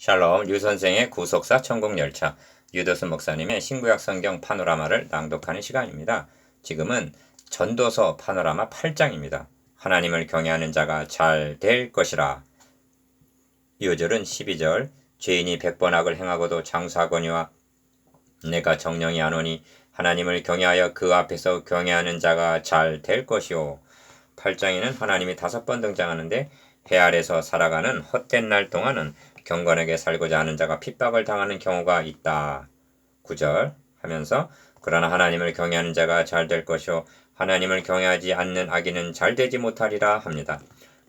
샬롬, 류 선생의 구속사 천국열차, 유도수 목사님의 신구약 성경 파노라마를 낭독하는 시간입니다. 지금은 전도서 파노라마 8장입니다. 하나님을 경외하는 자가 잘 될 것이라. 2절은 12절, 죄인이 100번 악을 행하고도 장사하거니와 내가 정령이 안오니 하나님을 경외하여 그 앞에서 경외하는 자가 잘 될 것이요. 8장에는 하나님이 5번 등장하는데 해 아래서 살아가는 헛된 날 동안은 경건하게 살고자 하는 자가 핍박을 당하는 경우가 있다. 9절 하면서 그러나 하나님을 경외하는 자가 잘 될 것이요 하나님을 경외하지 않는 악인은 잘 되지 못하리라 합니다.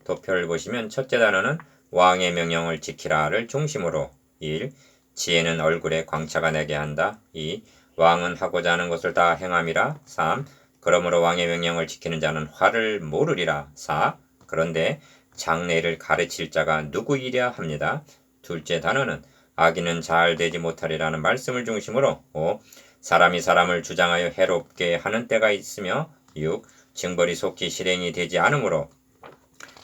도표를 보시면 첫째 단어는 왕의 명령을 지키라를 중심으로 1. 지혜는 얼굴에 광채가 나게 한다. 2. 왕은 하고자 하는 것을 다 행함이라. 3. 그러므로 왕의 명령을 지키는 자는 화를 모르리라. 4. 그런데 장래를 가르칠 자가 누구이랴 합니다. 둘째 단어는 악인은 잘 되지 못하리라는 말씀을 중심으로 5. 사람이 사람을 주장하여 해롭게 하는 때가 있으며 6. 징벌이 속히 실행이 되지 않으므로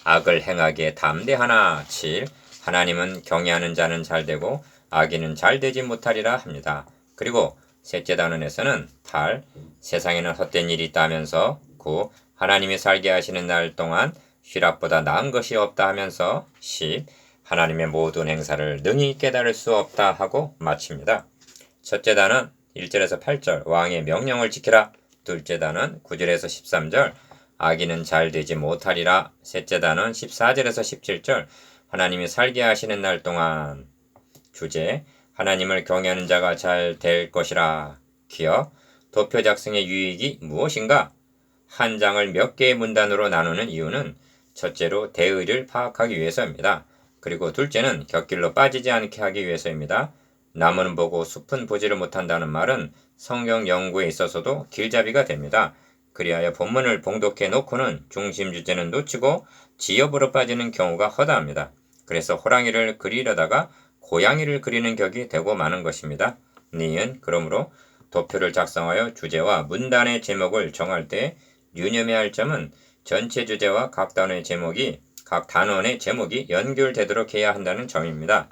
악을 행하기에 담대하나. 7. 하나님은 경외하는 자는 잘 되고 악인은 잘 되지 못하리라 합니다. 그리고 셋째 단원에서는 8. 세상에는 헛된 일이 있다면서 9. 하나님이 살게 하시는 날 동안 휘락보다 나은 것이 없다 하면서 10. 하나님의 모든 행사를 능히 깨달을 수 없다 하고 마칩니다. 첫째 단은 1절에서 8절 왕의 명령을 지키라. 둘째 단은 9절에서 13절 악인은 잘 되지 못하리라. 셋째 단은 14절에서 17절 하나님이 살게 하시는 날 동안. 주제 하나님을 경외하는 자가 잘 될 것이라. 기억 도표 작성의 유익이 무엇인가? 한 장을 몇 개의 문단으로 나누는 이유는 첫째로 대의를 파악하기 위해서입니다. 그리고 둘째는 곁길로 빠지지 않게 하기 위해서입니다. 나무는 보고 숲은 보지를 못한다는 말은 성경 연구에 있어서도 길잡이가 됩니다. 그리하여 본문을 봉독해 놓고는 중심 주제는 놓치고 지엽으로 빠지는 경우가 허다합니다. 그래서 호랑이를 그리려다가 고양이를 그리는 격이 되고 마는 것입니다. 니은 그러므로 도표를 작성하여 주제와 문단의 제목을 정할 때 유념해야 할 점은 전체 주제와 각 단원의 제목이 연결되도록 해야 한다는 점입니다.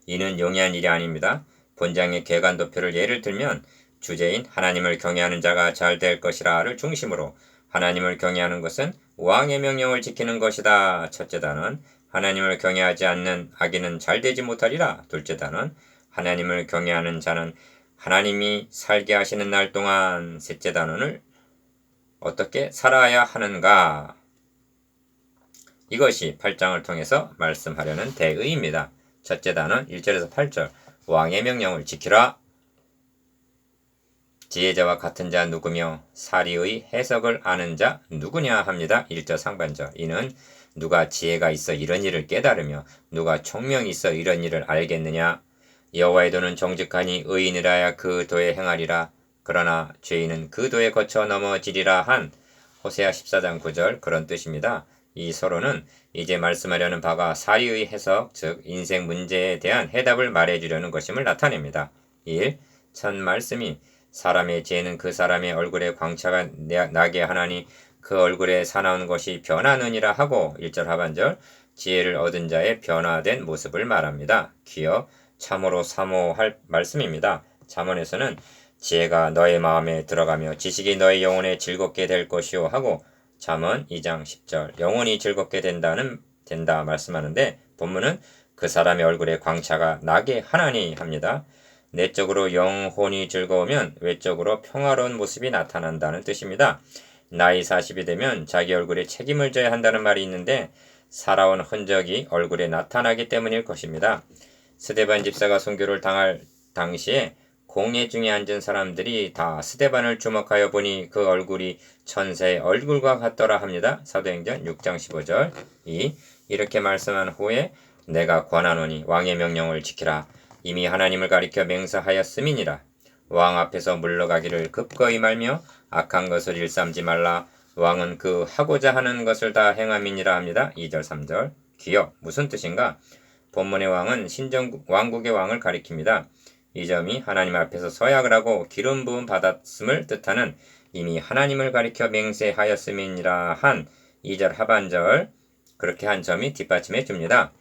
이는 용이한 일이 아닙니다. 본장의 개관 도표를 예를 들면 주제인 하나님을 경외하는 자가 잘 될 것이라를 중심으로 하나님을 경외하는 것은 왕의 명령을 지키는 것이다. 첫째 단원 하나님을 경외하지 않는 악인은 잘 되지 못하리라. 둘째 단원 하나님을 경외하는 자는 하나님이 살게 하시는 날 동안. 셋째 단원을 어떻게 살아야 하는가? 이것이 8장을 통해서 말씀하려는 대의입니다. 첫째 단원 1절에서 8절 왕의 명령을 지키라. 지혜자와 같은 자 누구며 사리의 해석을 아는 자 누구냐 합니다. 1절 상반절 이는 누가 지혜가 있어 이런 일을 깨달으며 누가 총명이 있어 이런 일을 알겠느냐. 여호와의 도는 정직하니 의인이라야 그 도에 행하리라. 그러나 죄인은 그 도에 거쳐 넘어지리라 한 호세아 14장 9절 그런 뜻입니다. 이 서론은 이제 말씀하려는 바가 사리의 해석, 즉 인생 문제에 대한 해답을 말해주려는 것임을 나타냅니다. 1. 첫 말씀이 사람의 지혜는 그 사람의 얼굴에 광채가 나게 하나니 그 얼굴에 사나운 것이 변하느니라 하고 1절 하반절 지혜를 얻은 자의 변화된 모습을 말합니다. 기어 참으로 사모할 말씀입니다. 잠언에서는 지혜가 너의 마음에 들어가며 지식이 너의 영혼에 즐겁게 될 것이요 하고 잠언 2장 10절 영혼이 즐겁게 된다 말씀하는데 본문은 그 사람의 얼굴에 광채가 나게 하나니 합니다. 내적으로 영혼이 즐거우면 외적으로 평화로운 모습이 나타난다는 뜻입니다. 나이 40이 되면 자기 얼굴에 책임을 져야 한다는 말이 있는데 살아온 흔적이 얼굴에 나타나기 때문일 것입니다. 스데반 집사가 순교를 당할 당시에 공회 중에 앉은 사람들이 다 스데반을 주목하여 보니 그 얼굴이 천사의 얼굴과 같더라 합니다. 사도행전 6장 15절 2. 이렇게 말씀한 후에 내가 권하노니 왕의 명령을 지키라. 이미 하나님을 가리켜 맹세하였음이니라. 왕 앞에서 물러가기를 급거이 말며 악한 것을 일삼지 말라. 왕은 그 하고자 하는 것을 다 행함이니라 합니다. 2절 3절 기억 무슨 뜻인가? 본문의 왕은 왕국의 왕을 가리킵니다. 이 점이 하나님 앞에서 서약을 하고 기름 부음 받았음을 뜻하는 이미 하나님을 가리켜 맹세하였음이니라 한 2절 하반절 그렇게 한 점이 뒷받침해 줍니다.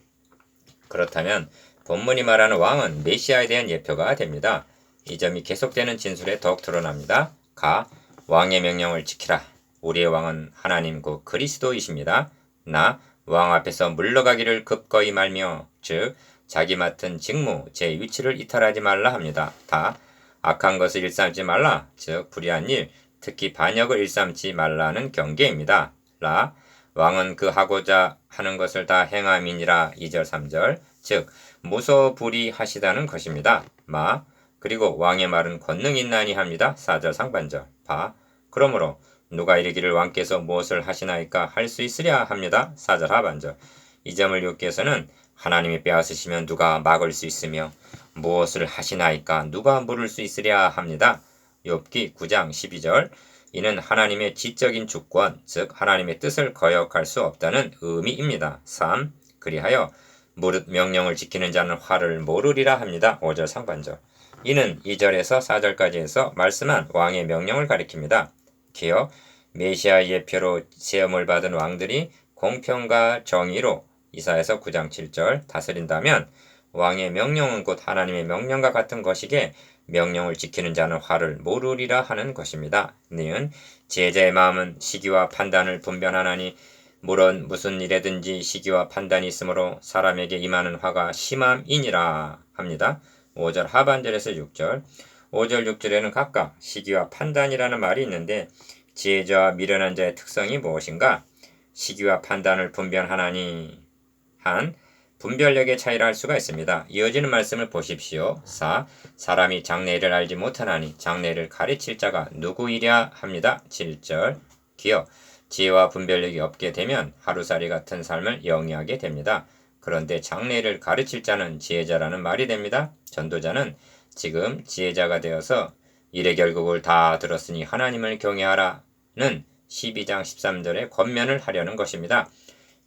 그렇다면 본문이 말하는 왕은 메시아에 대한 예표가 됩니다. 이 점이 계속되는 진술에 더욱 드러납니다. 가. 왕의 명령을 지키라. 우리의 왕은 하나님 곧 그리스도이십니다. 나. 왕 앞에서 물러가기를 급거이 말며 즉 자기 맡은 직무, 제 위치를 이탈하지 말라 합니다. 다. 악한 것을 일삼지 말라. 즉 불의한 일, 특히 반역을 일삼지 말라는 경계입니다. 라. 왕은 그 하고자 하는 것을 다 행함이니라. 2절 3절 즉 무소불위하시다는 것입니다. 마. 그리고 왕의 말은 권능 있나니 합니다. 4절 상반절 바. 그러므로 누가 이르기를 왕께서 무엇을 하시나이까 할 수 있으랴 합니다. 4절 하반절 이 점을 욥께서는 하나님이 빼앗으시면 누가 막을 수 있으며 무엇을 하시나이까 누가 물을 수 있으랴 합니다. 욥기 9장 12절 이는 하나님의 지적인 주권 즉 하나님의 뜻을 거역할 수 없다는 의미입니다. 3. 그리하여 무릇 명령을 지키는 자는 화를 모르리라 합니다. 5절 상반절 이는 2절에서 4절까지 해서 말씀한 왕의 명령을 가리킵니다. 기어 메시아 예표로 시험을 받은 왕들이 공평과 정의로 이사야서 9장 7절 다스린다면 왕의 명령은 곧 하나님의 명령과 같은 것이기에 명령을 지키는 자는 화를 모르리라 하는 것입니다. 니은 지혜자의 마음은 시기와 판단을 분별하나니 물론 무슨 일에든지 시기와 판단이 있으므로 사람에게 임하는 화가 심함이니라 합니다. 5절 하반절에서 6절 5절 6절에는 각각 시기와 판단이라는 말이 있는데 지혜자와 미련한 자의 특성이 무엇인가? 시기와 판단을 분별하나니 한 분별력의 차이를 알 수가 있습니다. 이어지는 말씀을 보십시오. 4. 사람이 장래를 알지 못하나니 장래를 가르칠 자가 누구이랴 합니다. 7절 기어 지혜와 분별력이 없게 되면 하루살이 같은 삶을 영위하게 됩니다. 그런데 장래를 가르칠 자는 지혜자라는 말이 됩니다. 전도자는 지금 지혜자가 되어서 일의 결국을 다 들었으니 하나님을 경외하라는 12장 13절의 권면을 하려는 것입니다.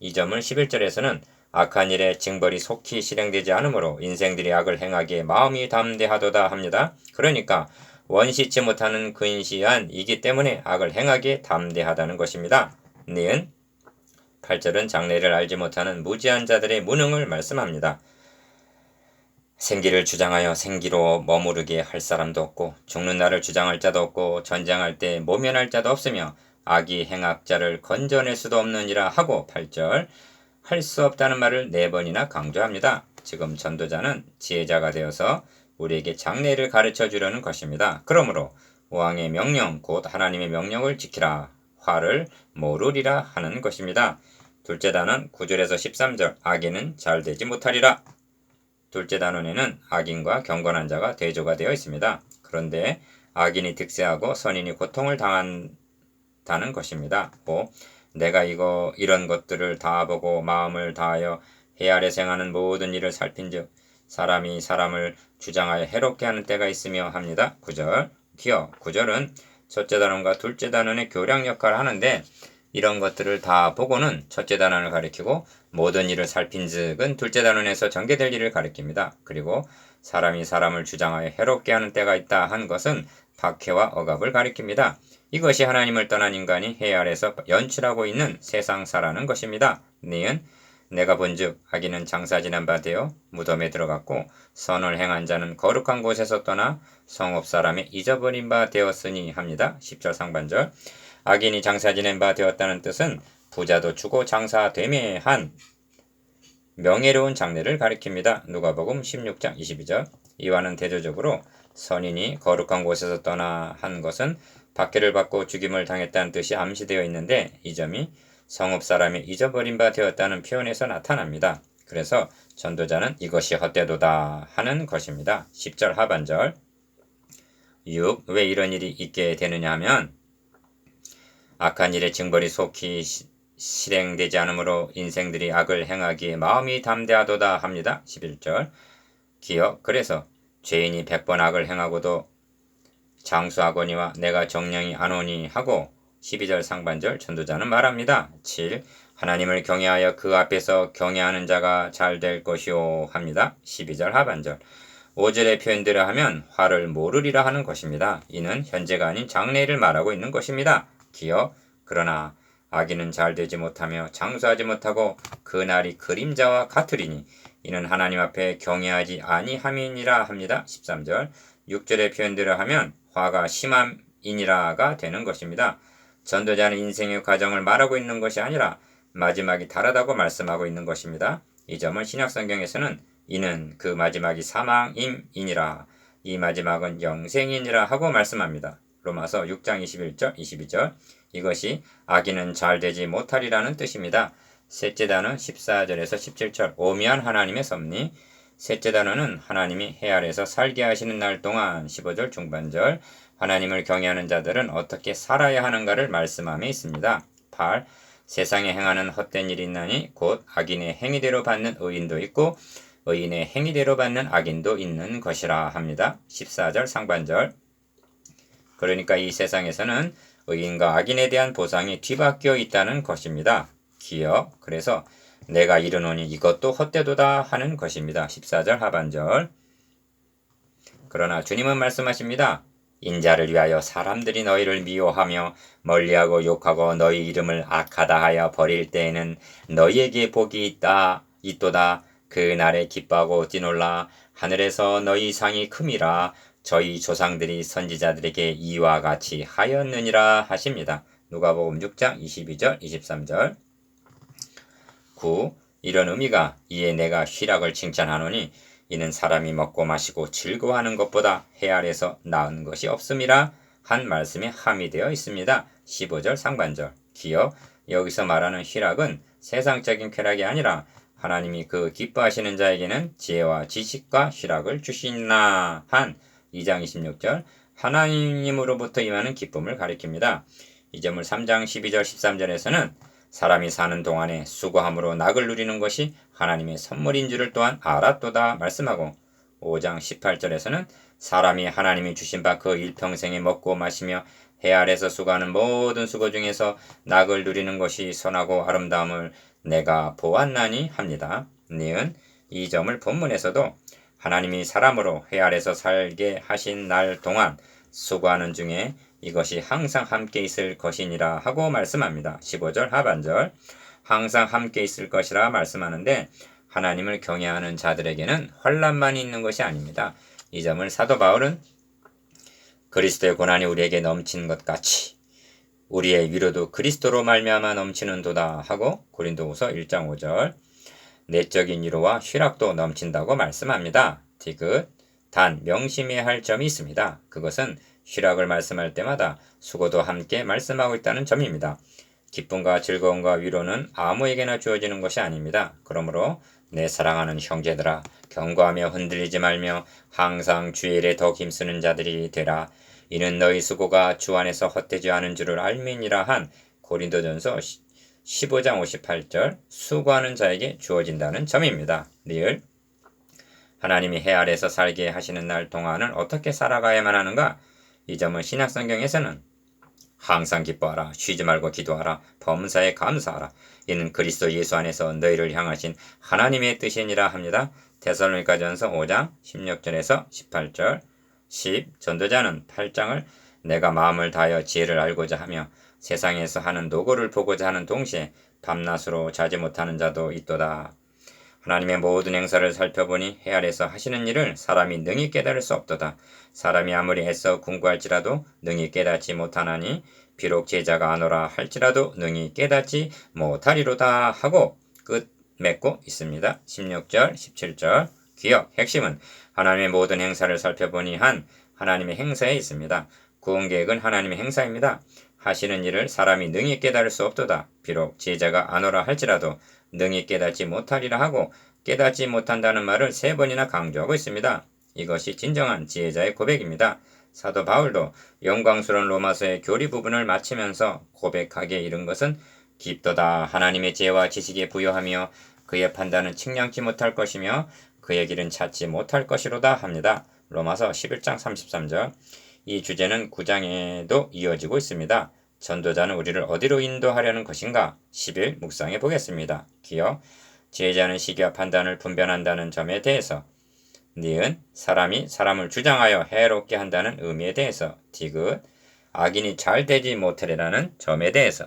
이 점을 11절에서는 악한 일에 징벌이 속히 실행되지 않으므로 인생들이 악을 행하기에 마음이 담대하도다 합니다. 그러니까 원시치 못하는 근시한 이기 때문에 악을 행하기에 담대하다는 것입니다. 니은 8절은 장래를 알지 못하는 무지한 자들의 무능을 말씀합니다. 생기를 주장하여 생기로 머무르게 할 사람도 없고 죽는 날을 주장할 자도 없고 전쟁할 때 모면할 자도 없으며 악이 행악자를 건져낼 수도 없느니라 하고 8절 할 수 없다는 말을 4번이나 강조합니다. 지금 전도자는 지혜자가 되어서 우리에게 장래를 가르쳐 주려는 것입니다. 그러므로 왕의 명령 곧 하나님의 명령을 지키라 화를 모르리라 하는 것입니다. 둘째 단원 9절에서 13절 악인은 잘 되지 못하리라. 둘째 단원에는 악인과 경건한 자가 대조가 되어 있습니다. 그런데 악인이 득세하고 선인이 고통을 당한다는 것입니다. 내가 이런 것들을 다 보고 마음을 다하여 해 아래 생하는 모든 일을 살핀즉 사람이 사람을 주장하여 해롭게 하는 때가 있으며 합니다. 9절 기어 9절은 첫째 단원과 둘째 단원의 교량 역할을 하는데 이런 것들을 다 보고는 첫째 단원을 가리키고 모든 일을 살핀즉은 둘째 단원에서 전개될 일을 가리킵니다. 그리고 사람이 사람을 주장하여 해롭게 하는 때가 있다 한 것은 박해와 억압을 가리킵니다. 이것이 하나님을 떠난 인간이 해 아래서 연출하고 있는 세상사라는 것입니다. 니은 내가 본즉 악인은 장사 지난 바 되어 무덤에 들어갔고 선을 행한 자는 거룩한 곳에서 떠나 성읍 사람의 잊어버린 바 되었으니 합니다. 10절 상반절 악인이 장사 지낸 바 되었다는 뜻은 부자도 주고 장사되매 한 명예로운 장래를 가리킵니다. 누가복음 16장 22절 이와는 대조적으로 선인이 거룩한 곳에서 떠나 한 것은 박해를 받고 죽임을 당했다는 뜻이 암시되어 있는데 이 점이 성읍 사람이 잊어버린 바 되었다는 표현에서 나타납니다. 그래서 전도자는 이것이 헛되도다 하는 것입니다. 10절 하반절 6. 왜 이런 일이 있게 되느냐 하면 악한 일의 징벌이 속히 실행되지 않으므로 인생들이 악을 행하기에 마음이 담대하도다 합니다. 11절 기억 그래서 죄인이 100번 악을 행하고도 장수하거니와 내가 정령이 안 오니 하고 12절 상반절 전도자는 말합니다. 7. 하나님을 경외하여 그 앞에서 경외하는 자가 잘 될 것이요 합니다. 12절 하반절 5절의 표현대로 하면 화를 모르리라 하는 것입니다. 이는 현재가 아닌 장래를 말하고 있는 것입니다. 기어 그러나 악인은 잘 되지 못하며 장수하지 못하고 그 날이 그림자와 같으리니 이는 하나님 앞에 경외하지 아니함이니라 합니다. 13절 6절의 표현대로 하면 화가 심함이니라가 되는 것입니다. 전도자는 인생의 과정을 말하고 있는 것이 아니라 마지막이 다르다고 말씀하고 있는 것입니다. 이 점은 신약성경에서는 이는 그 마지막이 사망임이니라 이 마지막은 영생이니라 하고 말씀합니다. 로마서 6장 21절 22절 이것이 악인은 잘 되지 못하리라는 뜻입니다. 셋째 단어 14절에서 17절 오묘한 하나님의 섭리 셋째 단어는 하나님이 해 아래서 살게 하시는 날 동안 15절 중반절 하나님을 경외하는 자들은 어떻게 살아야 하는가를 말씀함에 있습니다. 8. 세상에 행하는 헛된 일이 있나니 곧 악인의 행위대로 받는 의인도 있고 의인의 행위대로 받는 악인도 있는 것이라 합니다. 14절 상반절 그러니까 이 세상에서는 의인과 악인에 대한 보상이 뒤바뀌어 있다는 것입니다. 기억 그래서 내가 이르노니 이것도 헛되도다 하는 것입니다. 14절 하반절 그러나 주님은 말씀하십니다. 인자를 위하여 사람들이 너희를 미워하며 멀리하고 욕하고 너희 이름을 악하다 하여 버릴 때에는 너희에게 복이 있도다. 그 날에 기뻐하고 뛰놀라 하늘에서 너희 상이 큼이라 저희 조상들이 선지자들에게 이와 같이 하였느니라 하십니다. 누가복음 6장 22절 23절 9. 이런 의미가 이에 내가 희락을 칭찬하노니 이는 사람이 먹고 마시고 즐거워하는 것보다 해 아래서 나은 것이 없음이라 한 말씀에 함의되어 있습니다. 15절 상반절 기억 여기서 말하는 희락은 세상적인 쾌락이 아니라 하나님이 그 기뻐하시는 자에게는 지혜와 지식과 희락을 주시나 한 2장 26절 하나님으로부터 임하는 기쁨을 가리킵니다. 이 점을 3장 12절 13절에서는 사람이 사는 동안에 수고함으로 낙을 누리는 것이 하나님의 선물인 줄을 또한 알았도다 말씀하고 5장 18절에서는 사람이 하나님이 주신 바 그 일평생에 먹고 마시며 해 아래서 수고하는 모든 수고 중에서 낙을 누리는 것이 선하고 아름다움을 내가 보았나니 합니다. 니은 이 점을 본문에서도 하나님이 사람으로 해 아래서 살게 하신 날 동안 수고하는 중에 이것이 항상 함께 있을 것이니라 하고 말씀합니다. 15절 하반절 항상 함께 있을 것이라 말씀하는데 하나님을 경외하는 자들에게는 환난만이 있는 것이 아닙니다. 이 점을 사도 바울은 그리스도의 고난이 우리에게 넘치는 것 같이 우리의 위로도 그리스도로 말미암아 넘치는도다 하고 고린도후서 1장 5절 내적인 위로와 희락도 넘친다고 말씀합니다. 디귿 단 명심해야 할 점이 있습니다. 그것은 희락을 말씀할 때마다 수고도 함께 말씀하고 있다는 점입니다. 기쁨과 즐거움과 위로는 아무에게나 주어지는 것이 아닙니다. 그러므로 내 사랑하는 형제들아 경고하며 흔들리지 말며 항상 주의 일에 더 힘쓰는 자들이 되라. 이는 너희 수고가 주 안에서 헛되지 않은 줄을 알미니라 한 고린도전서 15장 58절 수고하는 자에게 주어진다는 점입니다. 리을 하나님이 해 아래서 살게 하시는 날 동안은 어떻게 살아가야만 하는가? 이 점은 신약성경에서는 항상 기뻐하라 쉬지 말고 기도하라 범사에 감사하라 이는 그리스도 예수 안에서 너희를 향하신 하나님의 뜻이니라 합니다. 데살로니가전서 5장 16절에서 18절 10 전도자는 8장을 내가 마음을 다하여 지혜를 알고자 하며 세상에서 하는 노고를 보고자 하는 동시에 밤낮으로 자지 못하는 자도 있도다. 하나님의 모든 행사를 살펴보니 해 아래서 하시는 일을 사람이 능히 깨달을 수 없도다. 사람이 아무리 애써 궁구할지라도 능히 깨닫지 못하나니 비록 제자가 아노라 할지라도 능히 깨닫지 못하리로다 하고 끝 맺고 있습니다. 16절 17절 기억 핵심은 하나님의 모든 행사를 살펴보니 한 하나님의 행사에 있습니다. 구원계획은 하나님의 행사입니다. 하시는 일을 사람이 능히 깨달을 수 없도다. 비록 제자가 아노라 할지라도 능히 깨닫지 못하리라 하고 깨닫지 못한다는 말을 3번이나 강조하고 있습니다. 이것이 진정한 지혜자의 고백입니다. 사도 바울도 영광스러운 로마서의 교리 부분을 마치면서 고백하기에 이른 것은 깊도다 하나님의 지혜와 지식에 부여하며 그의 판단은 측량치 못할 것이며 그의 길은 찾지 못할 것이로다 합니다. 로마서 11장 33절 이 주제는 9장에도 이어지고 있습니다. 전도자는 우리를 어디로 인도하려는 것인가? 10일 묵상해 보겠습니다. 기억, 지혜자는 시기와 판단을 분별한다는 점에 대해서 니은, 사람이 사람을 주장하여 해롭게 한다는 의미에 대해서 디귿, 악인이 잘 되지 못하리라는 점에 대해서